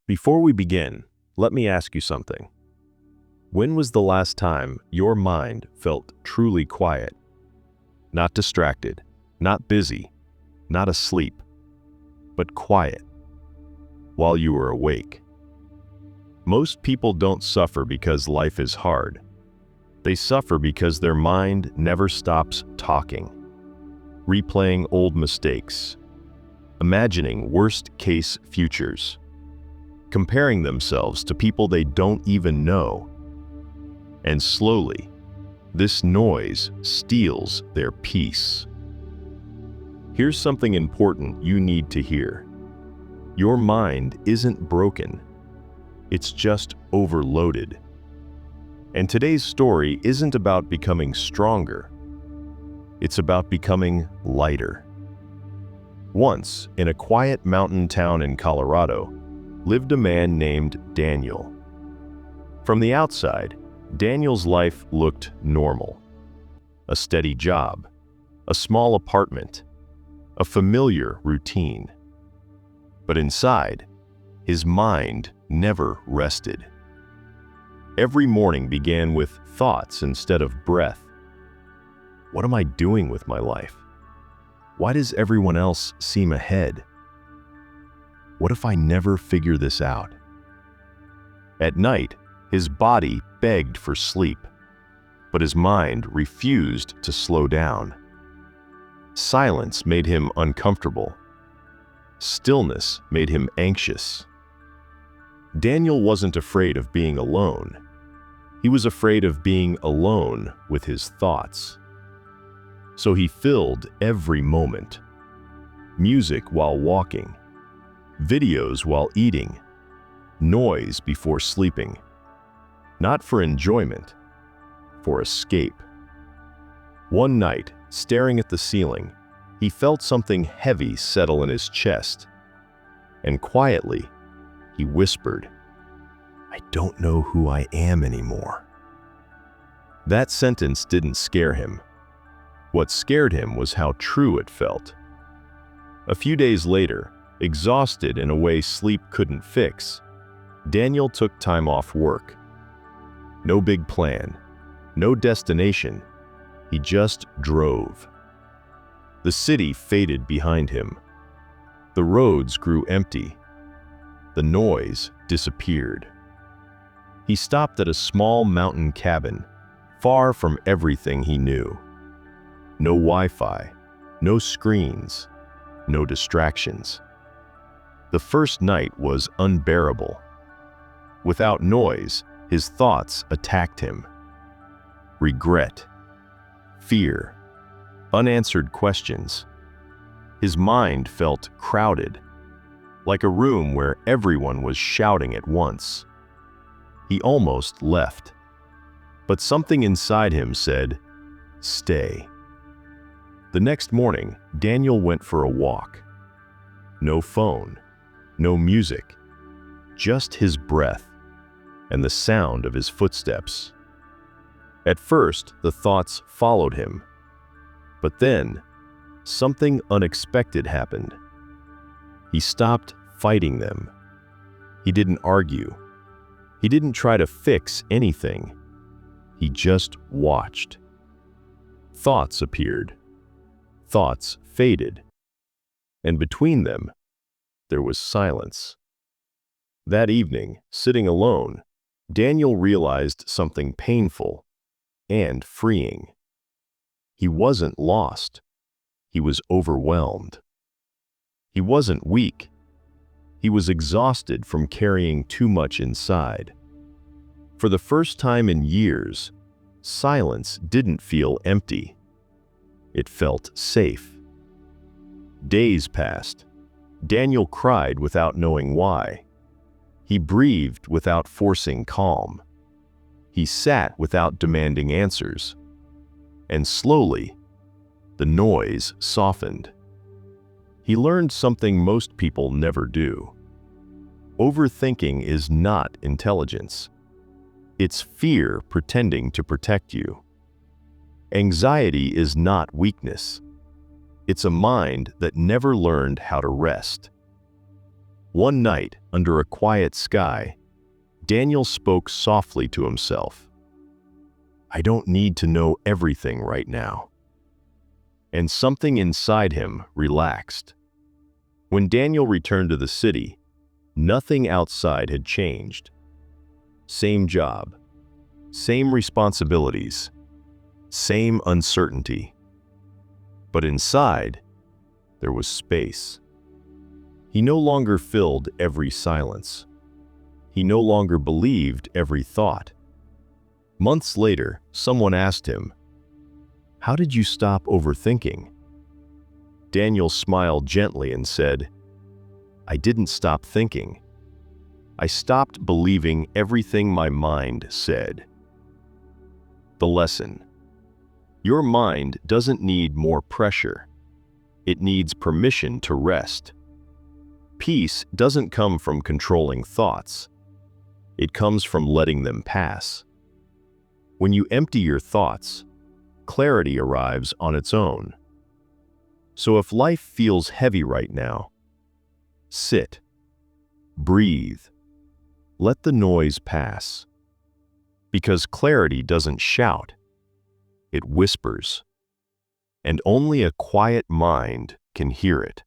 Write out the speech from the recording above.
Before we begin, let me ask you something. When was the last time your mind felt truly quiet? Not distracted, not busy, not asleep, but quiet, while you were awake. Most people don't suffer because life is hard. They suffer because their mind never stops talking, replaying old mistakes, imagining worst-case futures, comparing themselves to people they don't even know. And slowly, this noise steals their peace. Here's something important you need to hear. Your mind isn't broken. It's just overloaded. And today's story isn't about becoming stronger. It's about becoming lighter. Once, in a quiet mountain town in Colorado, lived a man named Daniel. From the outside, Daniel's life looked normal. A steady job, a small apartment, a familiar routine. But inside, his mind never rested. Every morning began with thoughts instead of breath. What am I doing with my life? Why does everyone else seem ahead? What if I never figure this out? At night, his body begged for sleep, but his mind refused to slow down. Silence made him uncomfortable. Stillness made him anxious. Daniel wasn't afraid of being alone. He was afraid of being alone with his thoughts. So he filled every moment. Music while walking, videos while eating, noise before sleeping. Not for enjoyment, for escape. One night, staring at the ceiling, he felt something heavy settle in his chest. And quietly, he whispered, "I don't know who I am anymore." That sentence didn't scare him. What scared him was how true it felt. A few days later, exhausted in a way sleep couldn't fix, Daniel took time off work. No big plan, no destination, he just drove. The city faded behind him. The roads grew empty. The noise disappeared. He stopped at a small mountain cabin, far from everything he knew. No Wi-Fi, no screens, no distractions. The first night was unbearable. Without noise, his thoughts attacked him. Regret, fear, unanswered questions. His mind felt crowded, like a room where everyone was shouting at once. He almost left, but something inside him said, "Stay." The next morning, Daniel went for a walk. No phone, no music, just his breath and the sound of his footsteps. At first, the thoughts followed him. But then, something unexpected happened. He stopped fighting them. He didn't argue. He didn't try to fix anything. He just watched. Thoughts appeared. Thoughts faded. And between them, there was silence. That evening, sitting alone, Daniel realized something painful and freeing. He wasn't lost. He was overwhelmed. He wasn't weak. He was exhausted from carrying too much inside. For the first time in years, silence didn't feel empty. It felt safe. Days passed. Daniel cried without knowing why. He breathed without forcing calm. He sat without demanding answers. And slowly, the noise softened. He learned something most people never do. Overthinking is not intelligence. It's fear pretending to protect you. Anxiety is not weakness. It's a mind that never learned how to rest. One night, under a quiet sky, Daniel spoke softly to himself. "I don't need to know everything right now." And something inside him relaxed. When Daniel returned to the city, nothing outside had changed. Same job, same responsibilities, same uncertainty. But inside, there was space. He no longer filled every silence. He no longer believed every thought. Months later, someone asked him, "How did you stop overthinking?" Daniel smiled gently and said, "I didn't stop thinking. I stopped believing everything my mind said." The lesson: your mind doesn't need more pressure. It needs permission to rest. Peace doesn't come from controlling thoughts. It comes from letting them pass. When you empty your thoughts, clarity arrives on its own. So if life feels heavy right now, sit, breathe, let the noise pass. Because clarity doesn't shout, it whispers, and only a quiet mind can hear it.